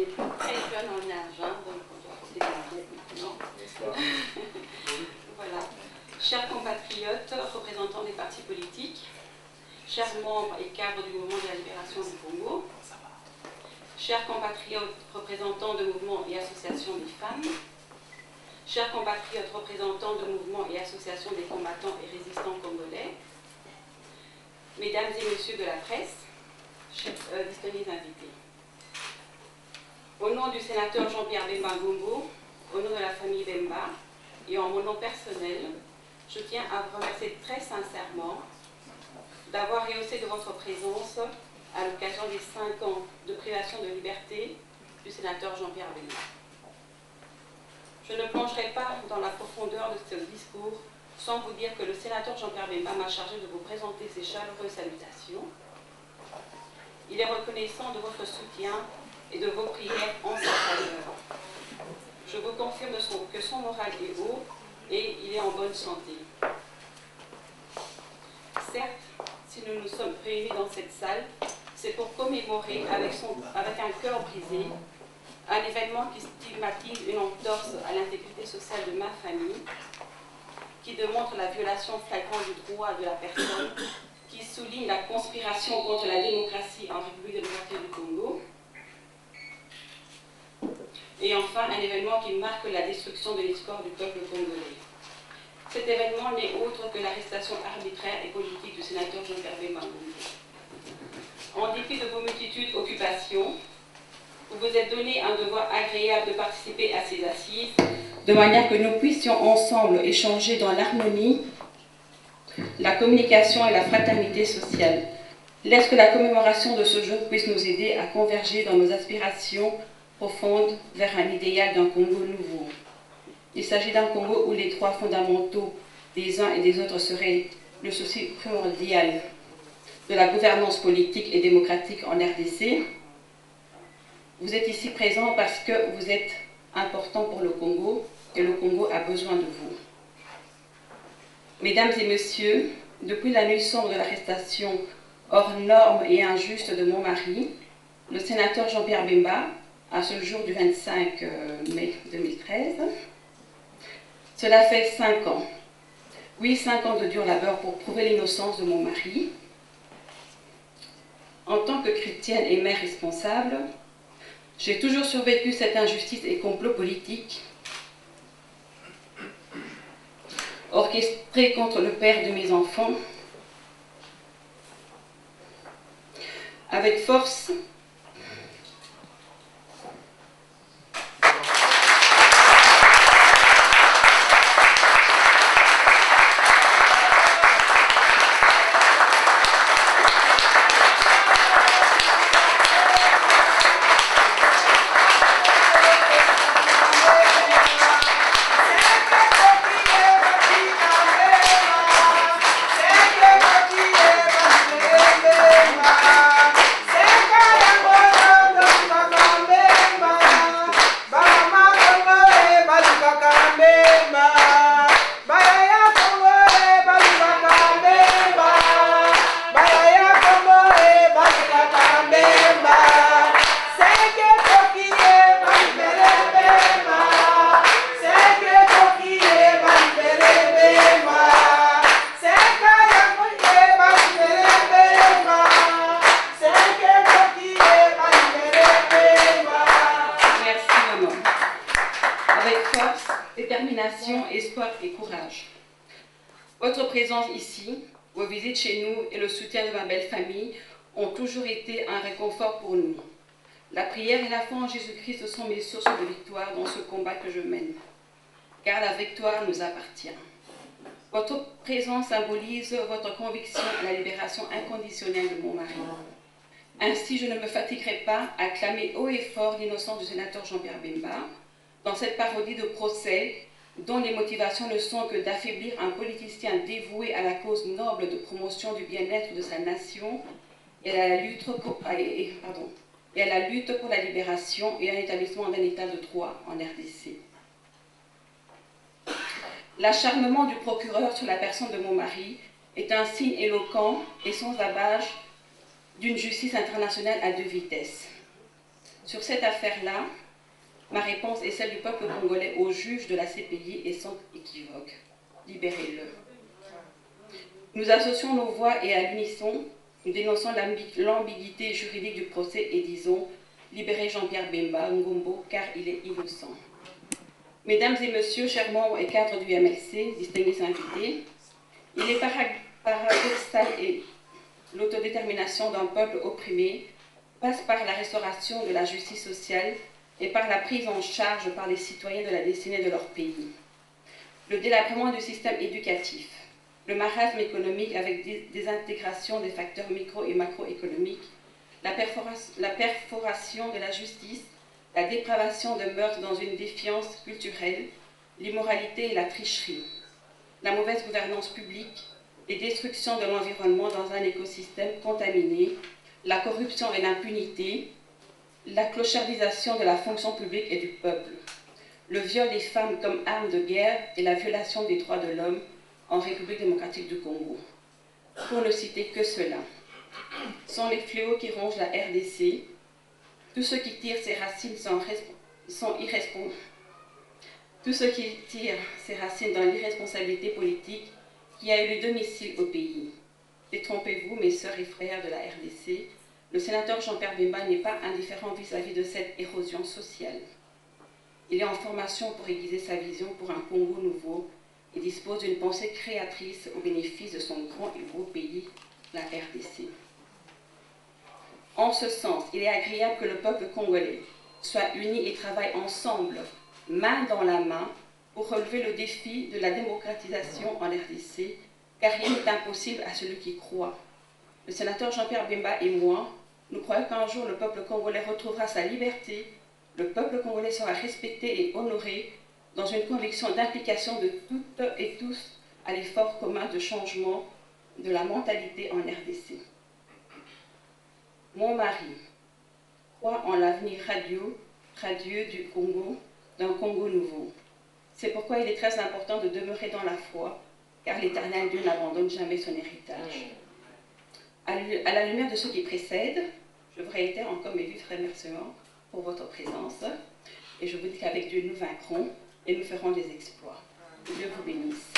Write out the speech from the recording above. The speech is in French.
est très jeune en âge, hein, donc on doit porter des lunettes maintenant. Voilà. Chers compatriotes, représentants des partis politiques, chers membres et cadres du mouvement de la libération du Congo, chers compatriotes représentants de mouvements et associations des femmes, chers compatriotes représentants de mouvements et associations des combattants et résistants congolais, mesdames et messieurs de la presse, distingués invités. Au nom du sénateur Jean-Pierre Bemba Gombo, au nom de la famille Bemba et en mon nom personnel, je tiens à vous remercier très sincèrement d'avoir rehaussé de votre présence à l'occasion des 5 ans de privation de liberté du sénateur Jean-Pierre Bemba. Je ne plongerai pas dans la profondeur de ce discours sans vous dire que le sénateur Jean-Pierre Bemba m'a chargé de vous présenter ses chaleureuses salutations. Il est reconnaissant de votre soutien et de vos prières en sa faveur. Je vous confirme que son moral est haut et il est en bonne santé. Certes, si nous nous sommes réunis dans cette salle, c'est pour commémorer avec un cœur brisé un événement qui stigmatise une entorse à l'intégrité sociale de ma famille, qui démontre la violation flagrante du droit de la personne, qui souligne la conspiration contre la démocratie en République démocratique du Congo, et enfin un événement qui marque la destruction de l'espoir du peuple congolais. Cet événement n'est autre que l'arrestation arbitraire et politique du sénateur Jean-Pierre Bemba Gombo. En dépit de vos multitudes d'occupations, vous vous êtes donné un devoir agréable de participer à ces assises, de manière que nous puissions ensemble échanger dans l'harmonie, la communication et la fraternité sociale. Laisse que la commémoration de ce jour puisse nous aider à converger dans nos aspirations profondes vers un idéal d'un Congo nouveau. Il s'agit d'un Congo où les droits fondamentaux des uns et des autres seraient le souci primordial de la gouvernance politique et démocratique en RDC. Vous êtes ici présents parce que vous êtes importants pour le Congo et le Congo a besoin de vous. Mesdames et messieurs, depuis la nuit sombre de l'arrestation hors norme et injuste de mon mari, le sénateur Jean-Pierre Bemba, à ce jour du 25 mai 2013, cela fait 5 ans. Oui, 5 ans de dur labeur pour prouver l'innocence de mon mari. En tant que chrétienne et mère responsable, j'ai toujours survécu cette injustice et complot politique orchestré contre le père de mes enfants, avec force. Espoir et courage. Votre présence ici, vos visites chez nous et le soutien de ma belle famille ont toujours été un réconfort pour nous. La prière et la foi en Jésus-Christ sont mes sources de victoire dans ce combat que je mène, car la victoire nous appartient. Votre présence symbolise votre conviction à la libération inconditionnelle de mon mari. Ainsi, je ne me fatiguerai pas à clamer haut et fort l'innocence du sénateur Jean-Pierre Bemba dans cette parodie de procès dont les motivations ne sont que d'affaiblir un politicien dévoué à la cause noble de promotion du bien-être de sa nation et à la lutte pour la libération et un établissement d'un état de droit en RDC. L'acharnement du procureur sur la personne de mon mari est un signe éloquent et sans ambages d'une justice internationale à 2 vitesses. Sur cette affaire-là, ma réponse est celle du peuple congolais aux juges de la CPI et sans équivoque. Libérez-le. Nous associons nos voix et à l'unisson, nous dénonçons l'ambiguïté juridique du procès et disons « Libérez Jean-Pierre Bemba Ngombo car il est innocent ». Mesdames et messieurs, chers membres et cadres du MLC, distingués invités, il est paradoxal et l'autodétermination d'un peuple opprimé passe par la restauration de la justice sociale et par la prise en charge par les citoyens de la destinée de leur pays. Le délabrement du système éducatif, le marasme économique avec désintégration des facteurs micro- et macroéconomiques, la perforation de la justice, la dépravation de mœurs dans une défiance culturelle, l'immoralité et la tricherie, la mauvaise gouvernance publique, les destructions de l'environnement dans un écosystème contaminé, la corruption et l'impunité, la clochardisation de la fonction publique et du peuple, le viol des femmes comme arme de guerre et la violation des droits de l'homme en République démocratique du Congo. Pour ne citer que cela, sont les fléaux qui rongent la RDC. Tous ceux qui tirent ses racines Tous ceux qui tirent ses racines dans l'irresponsabilité politique qui a eu le domicile au pays. Détrompez-vous, mes sœurs et frères de la RDC, le sénateur Jean-Pierre Bemba n'est pas indifférent vis-à-vis de cette érosion sociale. Il est en formation pour aiguiser sa vision pour un Congo nouveau et dispose d'une pensée créatrice au bénéfice de son grand et beau pays, la RDC. En ce sens, il est agréable que le peuple congolais soit uni et travaille ensemble, main dans la main, pour relever le défi de la démocratisation en RDC, car rien n'est impossible à celui qui croit. Le sénateur Jean-Pierre Bemba et moi, nous croyons qu'un jour le peuple congolais retrouvera sa liberté, le peuple congolais sera respecté et honoré dans une conviction d'implication de toutes et tous à l'effort commun de changement de la mentalité en RDC. Mon mari croit en l'avenir radieux du Congo, d'un Congo nouveau. C'est pourquoi il est très important de demeurer dans la foi, car l'Éternel Dieu n'abandonne jamais son héritage. À la lumière de ce qui précède, je vous réitère encore mes vifs remerciements pour votre présence, et je vous dis qu'avec Dieu nous vaincrons et nous ferons des exploits. Que Dieu vous bénisse.